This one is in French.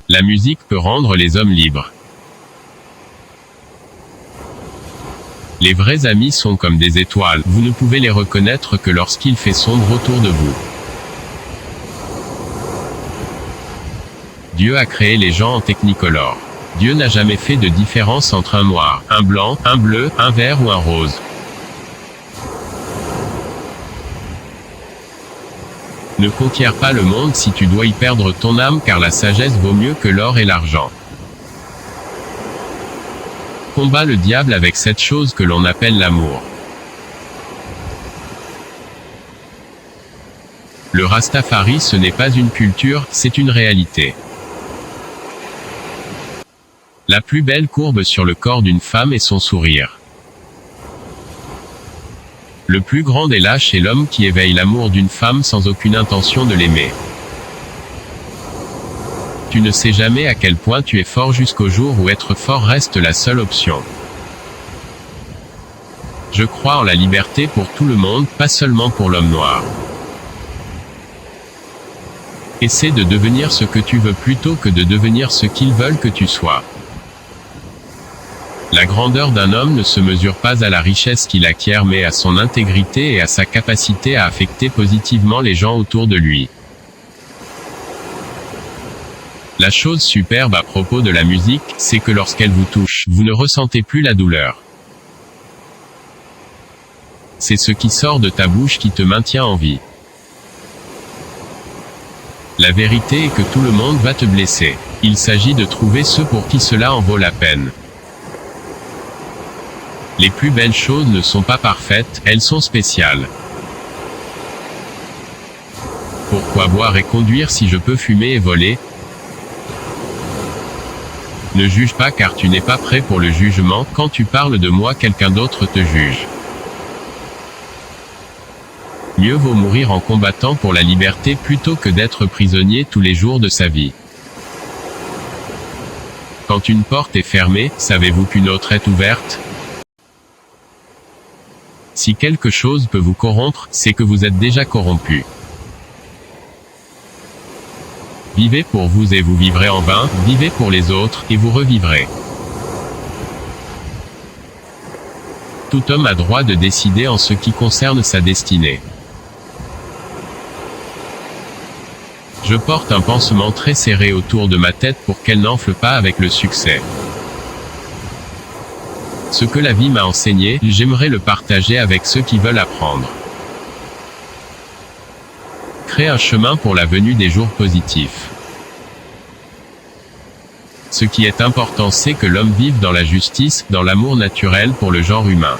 La musique peut rendre les hommes libres. Les vrais amis sont comme des étoiles, vous ne pouvez les reconnaître que lorsqu'il fait sombre autour de vous. Dieu a créé les gens en technicolor. Dieu n'a jamais fait de différence entre un noir, un blanc, un bleu, un vert ou un rose. Ne conquiers pas le monde si tu dois y perdre ton âme, car la sagesse vaut mieux que l'or et l'argent. Combat le diable avec cette chose que l'on appelle l'amour. Le Rastafari, ce n'est pas une culture, c'est une réalité. La plus belle courbe sur le corps d'une femme est son sourire. Le plus grand des lâches est l'homme qui éveille l'amour d'une femme sans aucune intention de l'aimer. Tu ne sais jamais à quel point tu es fort jusqu'au jour où être fort reste la seule option. Je crois en la liberté pour tout le monde, pas seulement pour l'homme noir. Essaie de devenir ce que tu veux plutôt que de devenir ce qu'ils veulent que tu sois. La grandeur d'un homme ne se mesure pas à la richesse qu'il acquiert mais à son intégrité et à sa capacité à affecter positivement les gens autour de lui. La chose superbe à propos de la musique, c'est que lorsqu'elle vous touche, vous ne ressentez plus la douleur. C'est ce qui sort de ta bouche qui te maintient en vie. La vérité est que tout le monde va te blesser. Il s'agit de trouver ceux pour qui cela en vaut la peine. Les plus belles choses ne sont pas parfaites, elles sont spéciales. Pourquoi boire et conduire si je peux fumer et voler? Ne juge pas car tu n'es pas prêt pour le jugement, quand tu parles de moi quelqu'un d'autre te juge. Mieux vaut mourir en combattant pour la liberté plutôt que d'être prisonnier tous les jours de sa vie. Quand une porte est fermée, savez-vous qu'une autre est ouverte? Si quelque chose peut vous corrompre, c'est que vous êtes déjà corrompu. Vivez pour vous et vous vivrez en vain, vivez pour les autres, et vous revivrez. Tout homme a droit de décider en ce qui concerne sa destinée. Je porte un pansement très serré autour de ma tête pour qu'elle n'enfle pas avec le succès. Ce que la vie m'a enseigné, j'aimerais le partager avec ceux qui veulent apprendre. Crée un chemin pour la venue des jours positifs. Ce qui est important, c'est que l'homme vive dans la justice, dans l'amour naturel pour le genre humain.